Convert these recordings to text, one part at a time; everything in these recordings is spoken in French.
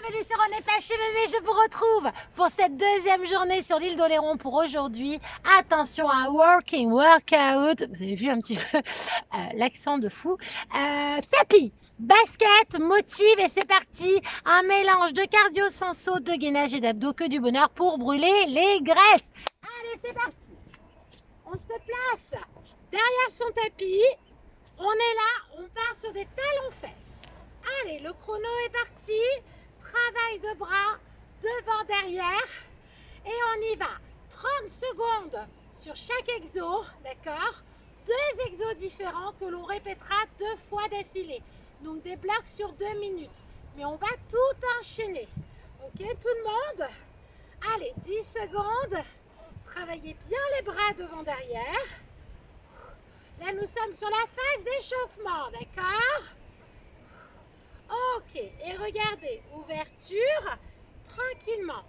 bienvenue sur On n'est pas chez Mémé, je vous retrouve pour cette deuxième journée sur l'île d'Oléron pour aujourd'hui. Attention à workout, vous avez vu un petit peu l'accent de fou. Tapis, basket, motive et c'est parti. Un mélange de cardio sans saut, de gainage et d'abdos, que du bonheur pour brûler les graisses. Allez, c'est parti. On se place derrière son tapis. On est là, on part sur des talons-fesses. Allez, le chrono est parti. Travail de bras, devant, derrière. Et on y va. 30 secondes sur chaque exo, d'accord? Deux exos différents que l'on répétera 2 fois d'affilée. Donc des blocs sur 2 minutes. Mais on va tout enchaîner. Ok, tout le monde? Allez, 10 secondes. Travaillez bien les bras devant, derrière. Là, nous sommes sur la phase d'échauffement, d'accord? Ok, et regardez, ouverture, tranquillement.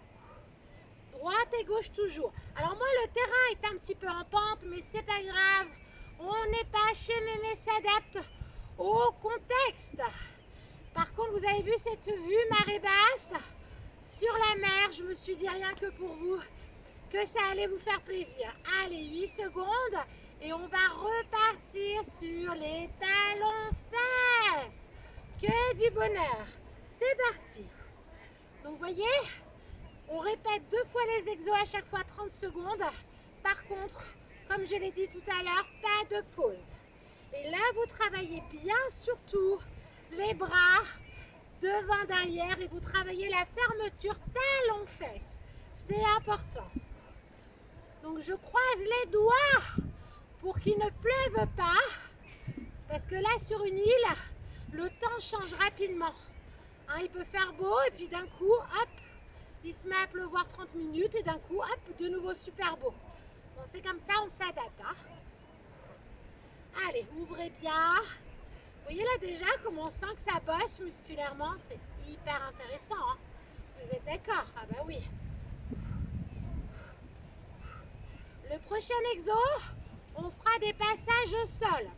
Droite et gauche toujours. Alors moi, le terrain est un petit peu en pente, mais c'est pas grave. On n'est pas chez Mémé s'adapte au contexte. Par contre, vous avez vu cette vue marée basse sur la mer. Je me suis dit rien que pour vous, que ça allait vous faire plaisir. Allez, 8 secondes et on va repartir sur les talons-fesses. Que du bonheur. C'est parti. Donc, vous voyez, on répète 2 fois les exos à chaque fois 30 secondes. Par contre, comme je l'ai dit tout à l'heure, pas de pause. Et là, vous travaillez bien surtout les bras devant, derrière et vous travaillez la fermeture talons-fesses. C'est important. Donc, je croise les doigts pour qu'il ne pleuve pas. Parce que là, sur une île, le temps change rapidement. Hein, il peut faire beau et puis d'un coup, hop, il se met à pleuvoir 30 minutes et d'un coup, hop, de nouveau super beau. Bon, c'est comme ça, on s'adapte. Hein. Allez, ouvrez bien. Vous voyez là déjà comment on sent que ça bosse musculairement. C'est hyper intéressant. Hein. Vous êtes d'accord? Ah bah oui. Le prochain exo, on fera des passages au sol.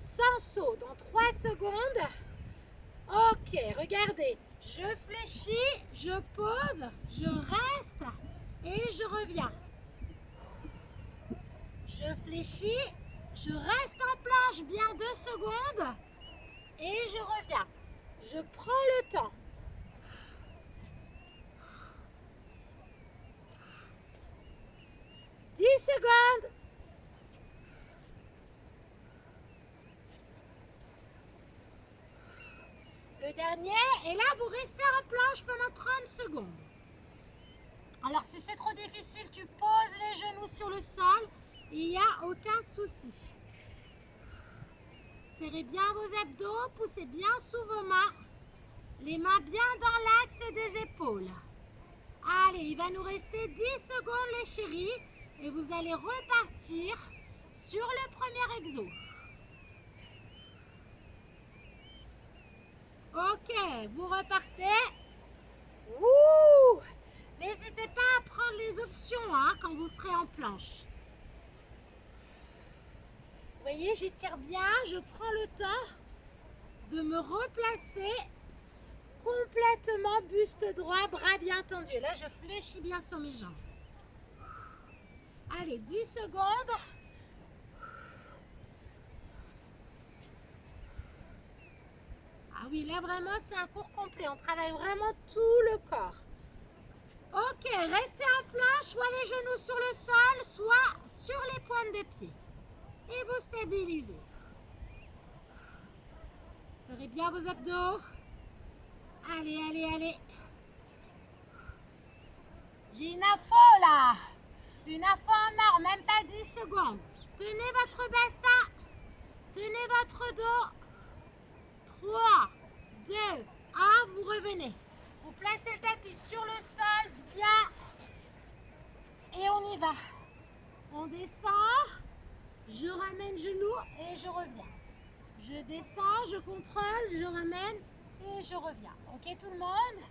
Sans saut, dans 3 secondes. Ok, regardez. Je fléchis, je pose, je reste et je reviens. Je fléchis, je reste en planche bien 2 secondes et je reviens. Je prends le temps. « 10 secondes. Le dernier, et là vous restez en planche pendant 30 secondes. Alors si c'est trop difficile, tu poses les genoux sur le sol, il n'y a aucun souci. Serrez bien vos abdos, poussez bien sous vos mains, les mains bien dans l'axe des épaules. Allez, il va nous rester 10 secondes les chéris, et vous allez repartir sur le premier exo. Ok, vous repartez. Ouh! N'hésitez pas à prendre les options hein, quand vous serez en planche. Vous voyez, j'étire bien, je prends le temps de me replacer complètement buste droit, bras bien tendus. Là, je fléchis bien sur mes jambes. Allez, 10 secondes. Ah oui, là vraiment, c'est un cours complet. On travaille vraiment tout le corps. Ok, restez en planche, soit les genoux sur le sol, soit sur les pointes des pieds. Et vous stabilisez. Serrez bien vos abdos. Allez, allez, allez. J'ai une info là. Une info en or, même pas 10 secondes. Tenez votre bassin. Tenez votre dos. 3, 2, 1, vous revenez. Vous placez le tapis sur le sol, bien. Et on y va. On descend. Je ramène genou et je reviens. Je descends, je contrôle, je ramène et je reviens. Ok tout le monde?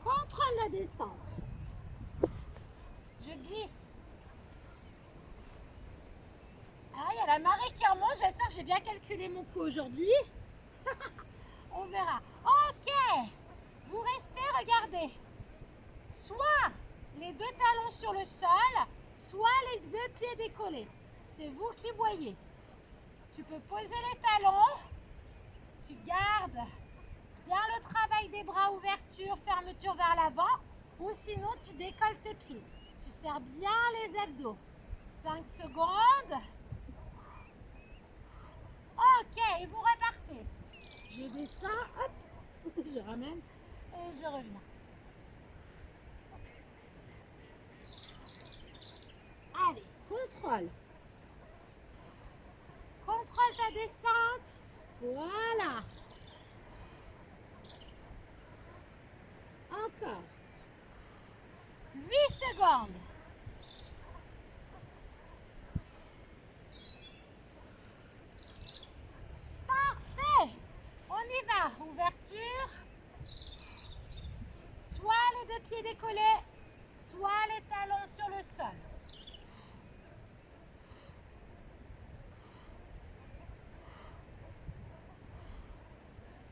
Contrôle la descente. Je glisse. Ah, il y a la marée qui remonte. J'espère que j'ai bien calculé mon coup aujourd'hui. On verra. Ok. Vous restez, regardez. Soit les deux talons sur le sol, soit les deux pieds décollés. C'est vous qui voyez. Tu peux poser les talons. Tu gardes bien le travail des bras, ouverture, fermeture vers l'avant. Ou sinon, tu décolles tes pieds. Tu serres bien les abdos. 5 secondes. Ok, et vous repartez. Je descends, hop, je ramène et je reviens. Allez, contrôle. Contrôle ta descente. Voilà. Encore. 8 secondes. Parfait. On y va. Ouverture. Soit les deux pieds décollés, soit les talons sur le sol.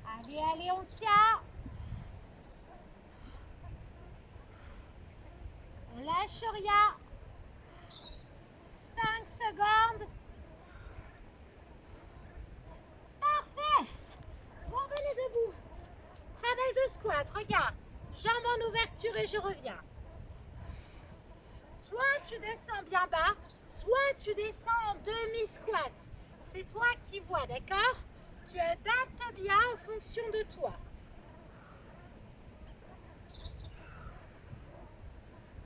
Allez, allez, on tient. On lâche rien. 5 secondes. Parfait. Bon, venez debout. Travail de squat, regarde. Jambes en ouverture et je reviens. Soit tu descends bien bas, soit tu descends en demi-squat. C'est toi qui vois, d'accord? Tu adaptes bien en fonction de toi.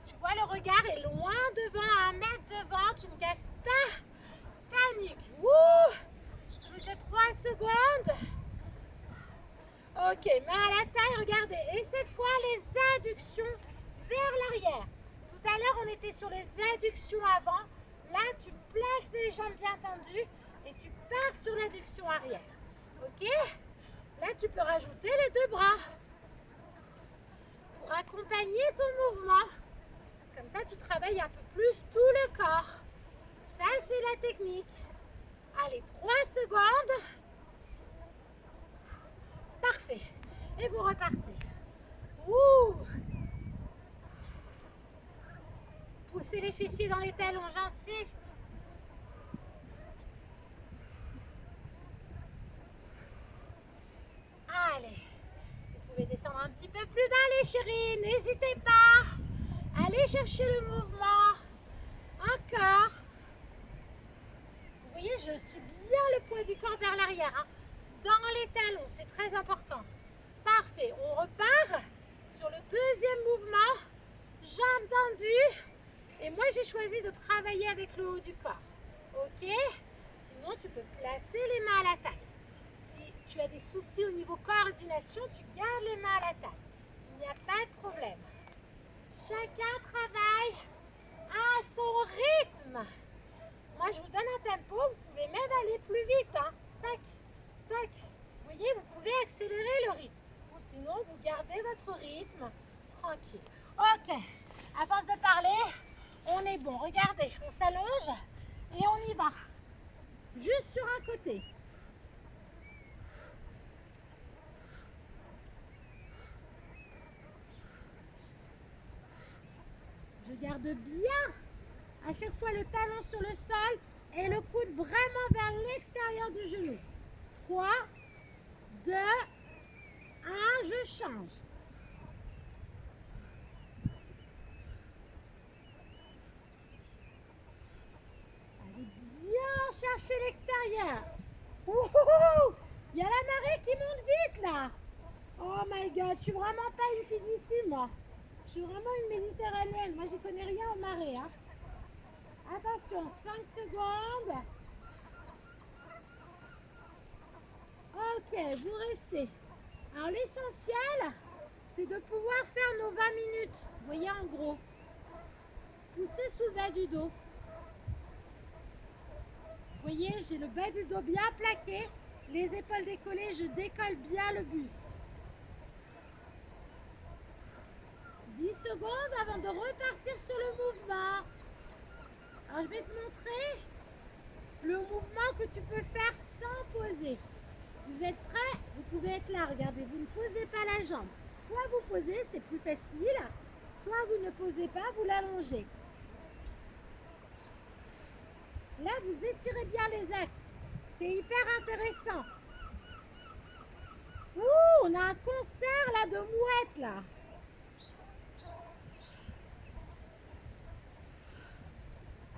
Tu vois, le regard est loin devant, à 1 mètre devant. Tu ne casses pas ta nuque. Ouh, plus que 3 secondes. Ok, main à la taille, regardez. Et cette fois, les adductions vers l'arrière. Tout à l'heure, on était sur les adductions avant. Là, tu places les jambes bien tendues et tu pars sur l'adduction arrière. Ok? Là, tu peux rajouter les deux bras pour accompagner ton mouvement. Comme ça, tu travailles un peu plus tout le corps. Ça, c'est la technique. Allez, 3 secondes. Parfait. Et vous repartez. Ouh. Poussez les fessiers dans les talons, j'insiste. Allez. Vous pouvez descendre un petit peu plus bas, les chéris. N'hésitez pas. Allez chercher le mouvement. Encore. Vous voyez, je suis bien le poids du corps vers l'arrière. Hein. Dans les talons, c'est très important. Parfait. On repart sur le deuxième mouvement. Jambes tendues. Et moi, j'ai choisi de travailler avec le haut du corps. Ok? Sinon, tu peux placer les mains à la taille. Si tu as des soucis au niveau coordination, tu gardes les mains à la taille. Il n'y a pas de problème. Chacun travaille à son rythme. Moi, je vous donne un tempo. Vous pouvez même aller plus vite. Hein. Tac, tac. Vous voyez, vous pouvez accélérer le rythme. Ou sinon, vous gardez votre rythme tranquille. Ok. À force de parler, on est bon. Regardez, on s'allonge et on y va. Juste sur un côté. Je garde bien à chaque fois le talon sur le sol et le coude vraiment vers l'extérieur du genou. 3, 2, 1, je change. Allez bien chercher l'extérieur. Il y a la marée qui monte vite là. Oh my god, je suis vraiment pas une fille d'ici moi. Je suis vraiment une méditerranéenne. Moi, je connais rien en marée. Hein. Attention, 5 secondes. Ok, vous restez. Alors, l'essentiel, c'est de pouvoir faire nos 20 minutes. Vous voyez, en gros. Poussez sous le bas du dos. Vous voyez, j'ai le bas du dos bien plaqué. Les épaules décollées, je décolle bien le buste. 10 secondes avant de repartir sur le mouvement. Alors, je vais te montrer le mouvement que tu peux faire sans poser. Vous êtes prêts? Vous pouvez être là, regardez, vous ne posez pas la jambe. Soit vous posez, c'est plus facile, soit vous ne posez pas, vous l'allongez. Là, vous étirez bien les axes. C'est hyper intéressant. Ouh, on a un concert là de mouettes là.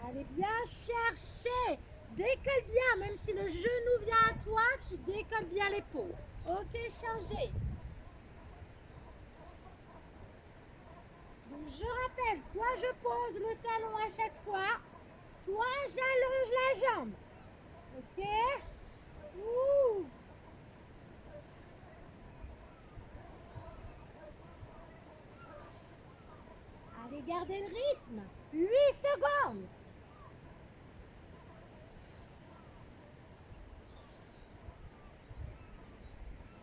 Allez bien chercher. Décolle bien, même si le genou vient à toi, tu décolles bien l'épaule. Ok, changez. Donc je rappelle, soit je pose le talon à chaque fois, soit j'allonge la jambe. Ok? Ouh. Allez, gardez le rythme. 8 secondes.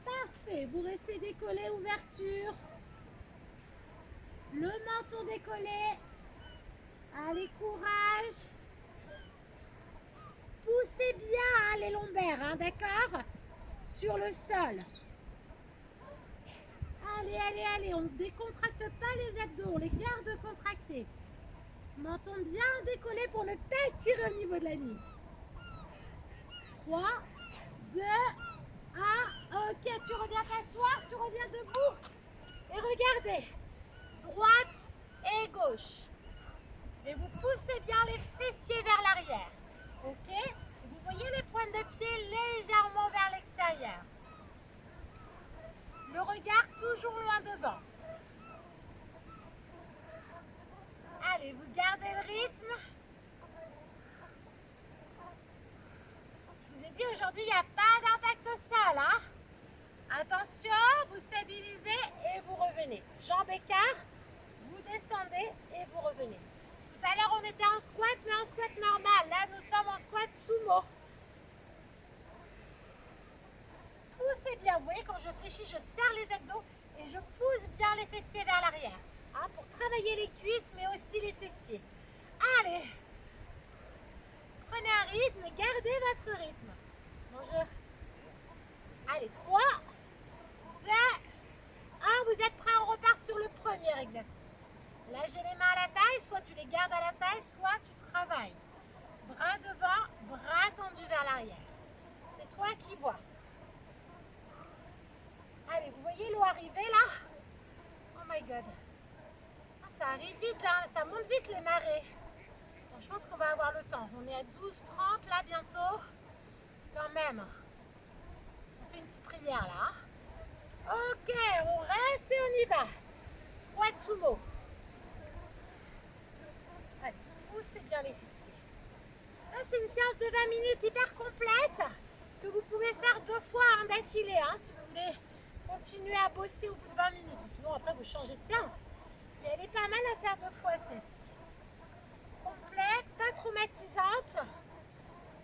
Parfait. Vous restez décollé, ouverture. Le menton décollé. Allez, courage. Poussez bien hein, les lombaires, hein, d'accord? Sur le sol. Allez, allez, allez. On ne décontracte pas les abdos, on les garde contractés. Menton bien décollé pour ne pas tirer au niveau de la nuque. 3, 2, 1. Ok, tu reviens t'asseoir, tu reviens debout. Et regardez. Droite et gauche. Et vous poussez bien les fessiers vers l'arrière. Ok? Vous voyez les pointes de pied légèrement vers l'extérieur. Le regard toujours loin devant. Allez, vous gardez le rythme. Je vous ai dit aujourd'hui, il n'y a pas d'impact au sol. Hein? Attention, vous stabilisez et vous revenez. Jambes écart, vous descendez et vous revenez. Tout à l'heure, on était en squat, mais en squat normal. Là, nous sommes en squat sumo. Poussez bien. Vous voyez, quand je fléchis, je serre les abdos et je pousse bien les fessiers vers l'arrière. Hein, pour travailler les cuisses, mais aussi les fessiers. Allez. Prenez un rythme et gardez votre rythme. Bonjour. Allez, 3, 2, 1. Vous êtes prêts? On repart sur le premier exercice. Là, j'ai les mains à la taille. Soit tu les gardes à la taille, soit tu travailles. Bras devant, bras tendus vers l'arrière. C'est toi qui vois. Allez, vous voyez l'eau arriver là? Oh my god. Ah, ça arrive vite là, ça monte vite les marées. Bon, je pense qu'on va avoir le temps. On est à 12h30 là bientôt. Quand même. On fait une petite prière là. Ok, on reste et on y va. Squat sumo. Allez, poussez bien les fessiers. Ça, c'est une séance de 20 minutes hyper complète que vous pouvez faire 2 fois d'affilée hein, si vous voulez continuer à bosser au bout de 20 minutes. Ou sinon, après, vous changez de séance. Mais elle est pas mal à faire 2 fois celle-ci. Complète, pas traumatisante,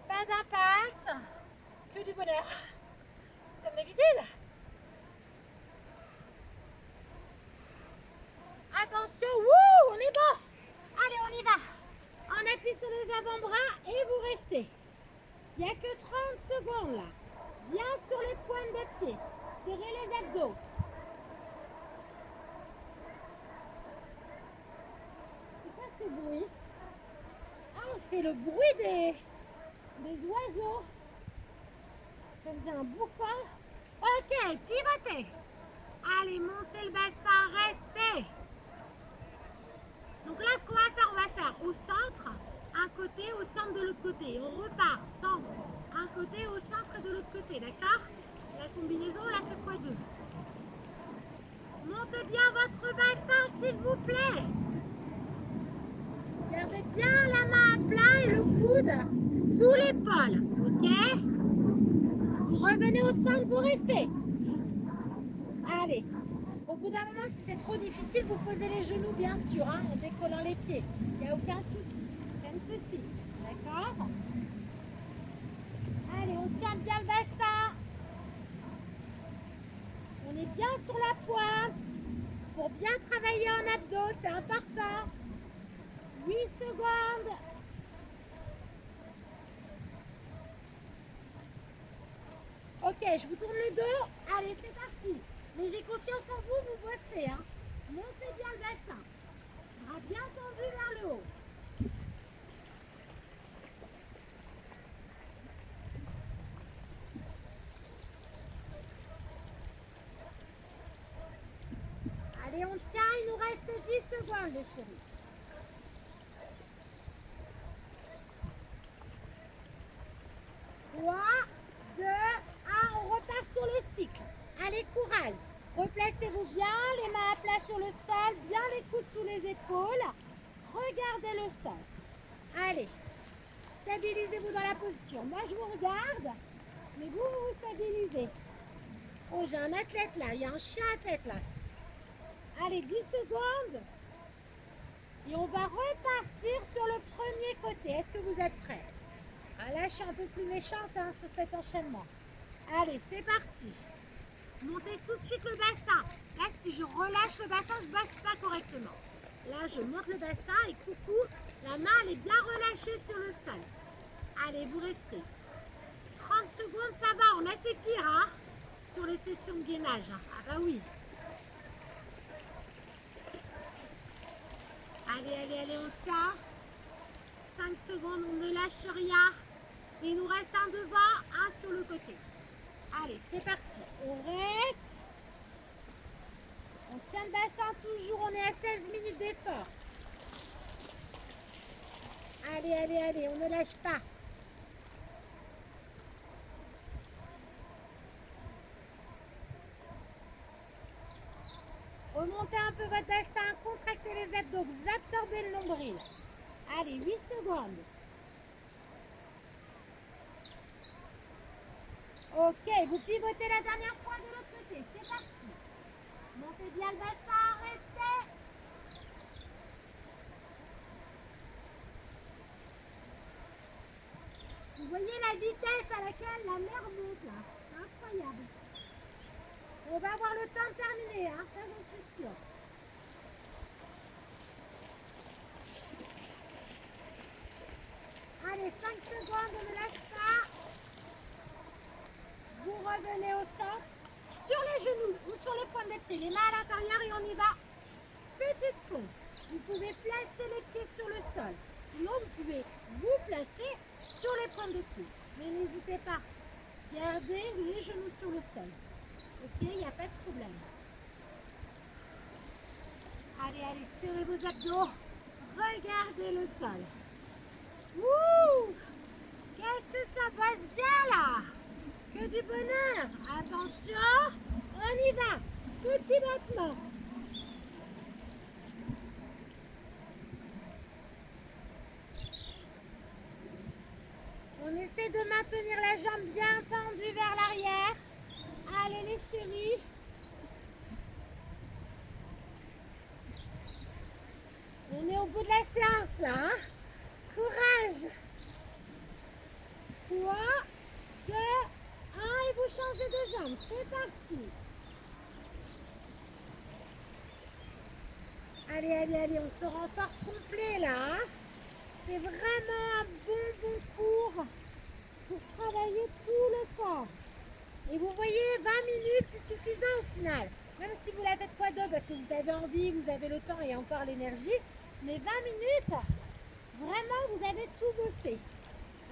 pas d'impact, que du bonheur. Comme d'habitude. Attention, wouh, on est bon. Allez, on y va. On appuie sur les avant-bras et vous restez. Il n'y a que 30 secondes là. Bien sur les pointes de pied. Serrez les abdos. C'est quoi ce bruit? Ah, c'est le bruit des oiseaux. Ça faisait un boucan. Ok, pivotez. Allez, montez le bassin, restez. Donc là, ce qu'on va faire au centre, un côté, au centre de l'autre côté. On repart, centre, un côté, au centre et de l'autre côté, d'accord? La combinaison, on la fait x2. Montez bien votre bassin, s'il vous plaît. Gardez bien la main à plat et le coude sous l'épaule, ok? Vous revenez au centre, vous restez. Allez. Au bout d'un moment, si c'est trop difficile, vous posez les genoux, bien sûr, hein, en décollant les pieds. Il n'y a aucun souci. Comme ceci. D'accord? Allez, on tient bien le bassin. On est bien sur la pointe. Pour bien travailler en abdos, c'est important. 8 secondes. Ok, je vous tourne le dos. Allez, c'est parti. Mais j'ai confiance en vous, vous bossez. Hein. Montez bien le bassin. Bras bien tendu vers le haut. Allez, on tient, il nous reste 10 secondes, les chéris. 3, 2, 1, on repart sur le cycle. Allez, courage. Replacez-vous bien, les mains à plat sur le sol, bien les coudes sous les épaules. Regardez le sol. Allez, stabilisez-vous dans la posture. Moi, je vous regarde, mais vous, vous vous stabilisez. Oh, j'ai un athlète là, il y a un chien athlète là. Allez, 10 secondes. Et on va repartir sur le premier côté. Est-ce que vous êtes prêts? Ah, là, je suis un peu plus méchante hein, sur cet enchaînement. Allez, c'est parti. Montez tout de suite le bassin. Là, si je relâche le bassin, je ne baisse pas correctement. Là, je monte le bassin et coucou, la main, elle est bien relâchée sur le sol. Allez, vous restez. 30 secondes, ça va. On a fait pire hein, sur les sessions de gainage. Hein. Ah bah oui. Allez, allez, allez, on tient. 5 secondes, on ne lâche rien. Il nous reste un devant, un sur le côté. Allez, c'est parti. On reste. On tient le bassin toujours. On est à 16 minutes d'effort. Allez, allez, allez. On ne lâche pas. Remontez un peu votre bassin. Contractez les abdos. Vous absorbez le nombril. Allez, 8 secondes. Ok, vous pivotez la dernière fois de l'autre côté. C'est parti. Montez bien le bassin, restez. Vous voyez la vitesse à laquelle la mer monte là. C'est incroyable. On va avoir le temps de terminer, hein, ça j'en suis sûre. Allez, 5 secondes, on ne lâche pas. Vous revenez au centre, sur les genoux ou sur les pointes des pieds, les mains à l'intérieur et on y va. Petite pompe. Vous pouvez placer les pieds sur le sol. Sinon, vous pouvez vous placer sur les pointes de pied. Mais n'hésitez pas. Gardez les genoux sur le sol. Ok, il n'y a pas de problème. Allez, allez, serrez vos abdos. Regardez le sol. Ouh! Qu'est-ce que ça passe bien là? Que du bonheur. Attention, on y va. Petit battement. On essaie de maintenir la jambe bien tendue vers l'arrière. Allez les chéris. On est au bout de la séance là. Hein? Courage. 3, 2, 1 et vous changez de jambe. C'est parti. Allez, allez, allez, on se renforce complet là. Hein? C'est vraiment un bon cours pour travailler tout le corps. Et vous voyez, 20 minutes, c'est suffisant au final. Même si vous la faites x2 parce que vous avez envie, vous avez le temps et encore l'énergie. Mais 20 minutes, vraiment, vous avez tout bossé.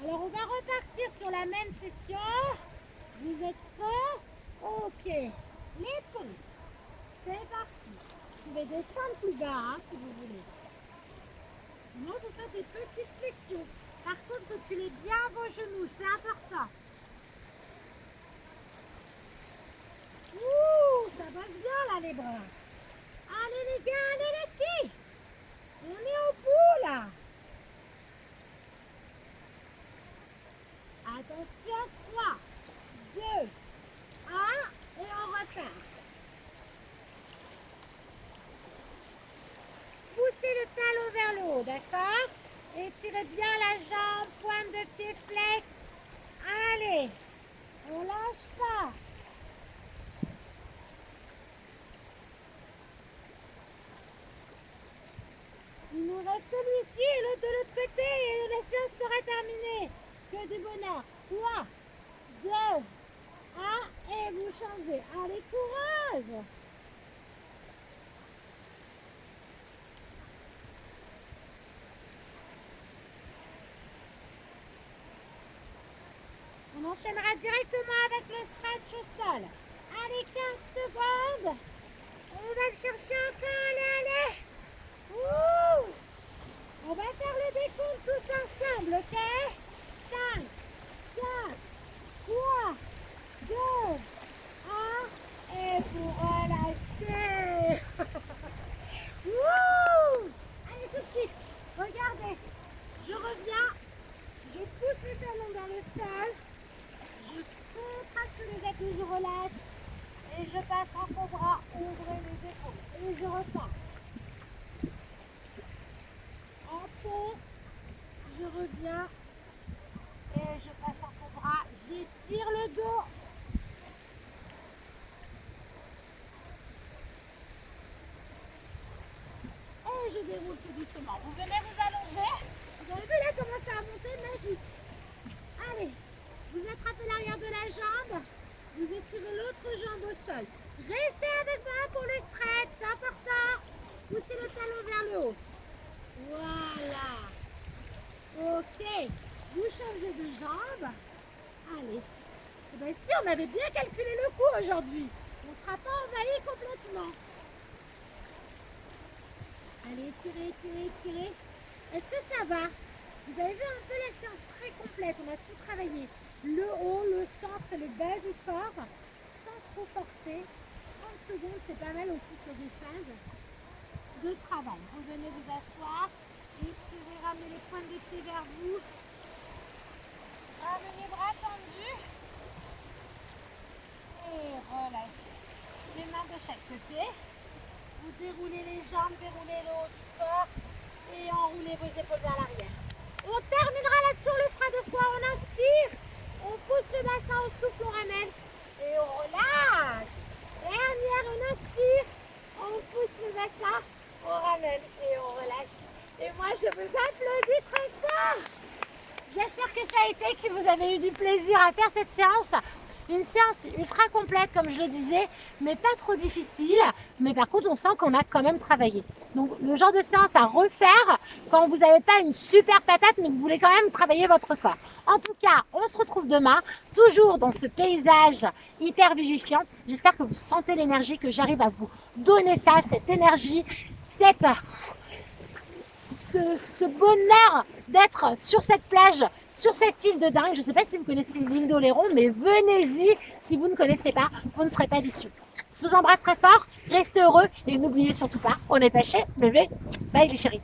Alors, on va repartir sur la même session. Vous êtes prêts? Ok. Les pompes. C'est parti. Vous pouvez descendre plus bas hein, si vous voulez. Sinon, vous faites des petites flexions. Par contre, reculez bien vos genoux, c'est important. Ouh, ça va bien là les bras. Allez les gars, allez les filles. On est au bout là. Attention, 3, 2, 1 et on repart. Poussez le talon vers le haut, d'accord? Étirez bien la jambe, pointe de pied flex. Allez, on lâche pas. Il nous reste celui-ci et l'autre de l'autre côté et la séance sera terminée. Que du bonheur. 3, 2, 1 changez. Allez, courage! On enchaînera directement avec le stretch au sol. Allez, 15 secondes. On va le chercher encore. Allez, allez. Ouh. On va faire le décompte tous ensemble, ok? 5, 4, 3, 2, 1. Et vous relâchez. Ouh. Allez, tout de suite. Regardez. Je reviens. Je pousse les talons vers le sol. Je contracte les épaules, je relâche. Et je passe en cobra, ouvrez les épaules. Et je repars. En pont, je reviens. Et je passe en cobra. J'étire le dos. Et je déroule tout doucement. Vous venez vous allonger. Vous avez vu là comment ça a monté, magique. Allez, vous attrapez l'arrière de la jambe. Vous étirez l'autre jambe au sol. Restez avec moi pour le stretch, c'est important. Poussez le talon vers le haut. Voilà. Ok. Vous changez de jambe. Allez. Et bien si on avait bien calculé le coup aujourd'hui, on ne sera pas envahi complètement. Allez, étirez, étirez, étirez. Est-ce que ça va? Vous avez vu un peu la séance très complète. On a tout travaillé. Le haut, le centre et le bas du corps, sans trop forcer. 30 secondes, c'est pas mal aussi sur des phases de travail. Revenez vous asseoir, étirez, ramenez les pointes des pieds vers vous, ramenez les bras tendus et relâchez. Les mains de chaque côté. Vous déroulez les jambes, déroulez le haut du corps et enroulez vos épaules vers l'arrière. On terminera là-dessus, on le fera 2 fois. On inspire. On pousse le bassin au souffle, on ramène et on relâche. Dernière, on inspire, on pousse le bassin, on ramène et on relâche. Et moi, je vous applaudis très fort. J'espère que ça a été, que vous avez eu du plaisir à faire cette séance. Une séance ultra complète, comme je le disais, mais pas trop difficile. Mais par contre, on sent qu'on a quand même travaillé. Donc, le genre de séance à refaire quand vous n'avez pas une super patate, mais que vous voulez quand même travailler votre corps. En tout cas, on se retrouve demain, toujours dans ce paysage hyper vivifiant. J'espère que vous sentez l'énergie, que j'arrive à vous donner ça, cette énergie, ce bonheur d'être sur cette plage, sur cette île de dingue. Je ne sais pas si vous connaissez l'île d'Oléron, mais venez-y. Si vous ne connaissez pas, vous ne serez pas déçus. Je vous embrasse très fort, restez heureux et n'oubliez surtout pas, on est pas chez bébé. Bye les chéris.